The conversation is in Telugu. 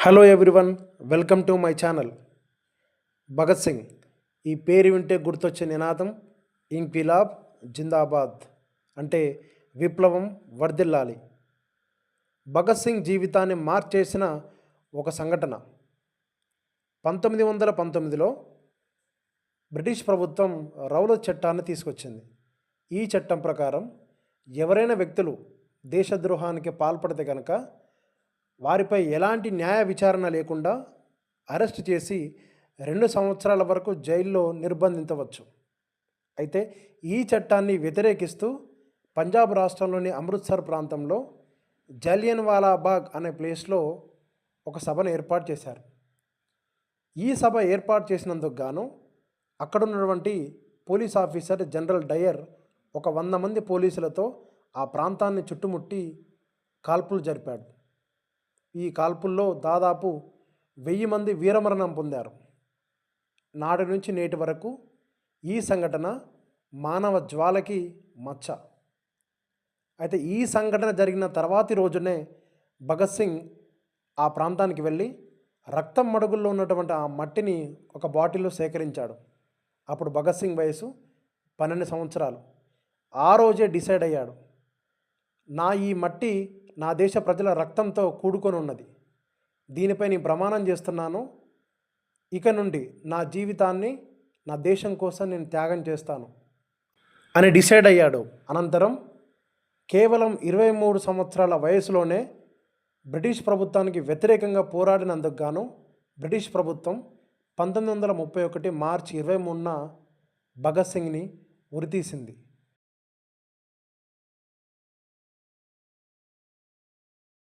Hello everyone, welcome to my channel. Bhagat Singh ఈ పేరు వింటే గుర్తొచ్చే నినాదం ఇంక్విలాబ్ జిందాబాద్, అంటే విప్లవం వర్ధిల్లాలి. భగత్ సింగ్ జీవితాన్ని మార్చేసిన ఒక సంఘటన 1919లో బ్రిటిష్ ప్రభుత్వం రౌలత్ చట్టాన్ని తీసుకొచ్చింది. ఈ చట్టం ప్రకారం ఎవరైనా వ్యక్తులు దేశద్రోహానికి పాల్పడితే కనుక వారిపై ఎలాంటి న్యాయ విచారణ లేకుండా అరెస్ట్ చేసి 2 సంవత్సరాల వరకు జైల్లో నిర్బంధించవచ్చు. అయితే ఈ చట్టాన్ని వ్యతిరేకిస్తూ పంజాబ్ రాష్ట్రంలోని అమృత్సర్ ప్రాంతంలో జలియన్వాలా బాగ్ అనే ప్లేస్లో ఒక సభను ఏర్పాటు చేశారు. ఈ సభ ఏర్పాటు చేసినందుకు గాను అక్కడున్నటువంటి పోలీస్ ఆఫీసర్ జనరల్ డయర్ ఒక 100 మంది పోలీసులతో ఆ ప్రాంతాన్ని చుట్టుముట్టి కాల్పులు జరిపాడు. ఈ కాల్పుల్లో దాదాపు 1000 మంది వీరమరణం పొందారు. నాటి నుంచి నేటి వరకు ఈ సంఘటన మానవ జ్వాలకి మచ్చ. అయితే ఈ సంఘటన జరిగిన తర్వాతి రోజునే భగత్ సింగ్ ఆ ప్రాంతానికి వెళ్ళి రక్తం మడుగుల్లో ఉన్నటువంటి ఆ మట్టిని ఒక బాటిల్లో సేకరించాడు. అప్పుడు భగత్ సింగ్ వయసు 12 సంవత్సరాలు. ఆ రోజే డిసైడ్ అయ్యాడు, ఈ మట్టి నా దేశ ప్రజల రక్తంతో కూడుకొని ఉన్నది, దీనిపై నేను ప్రమాణం చేస్తున్నాను, ఇక నుండి నా జీవితాన్ని నా దేశం కోసం నేను త్యాగం చేస్తాను అని డిసైడ్ అయ్యాడు. అనంతరం కేవలం 23 సంవత్సరాల వయసులోనే బ్రిటిష్ ప్రభుత్వానికి వ్యతిరేకంగా పోరాడినందుకు గాను బ్రిటిష్ ప్రభుత్వం 1931 మార్చి 23న భగత్ సింగ్ని ఉరితీసింది.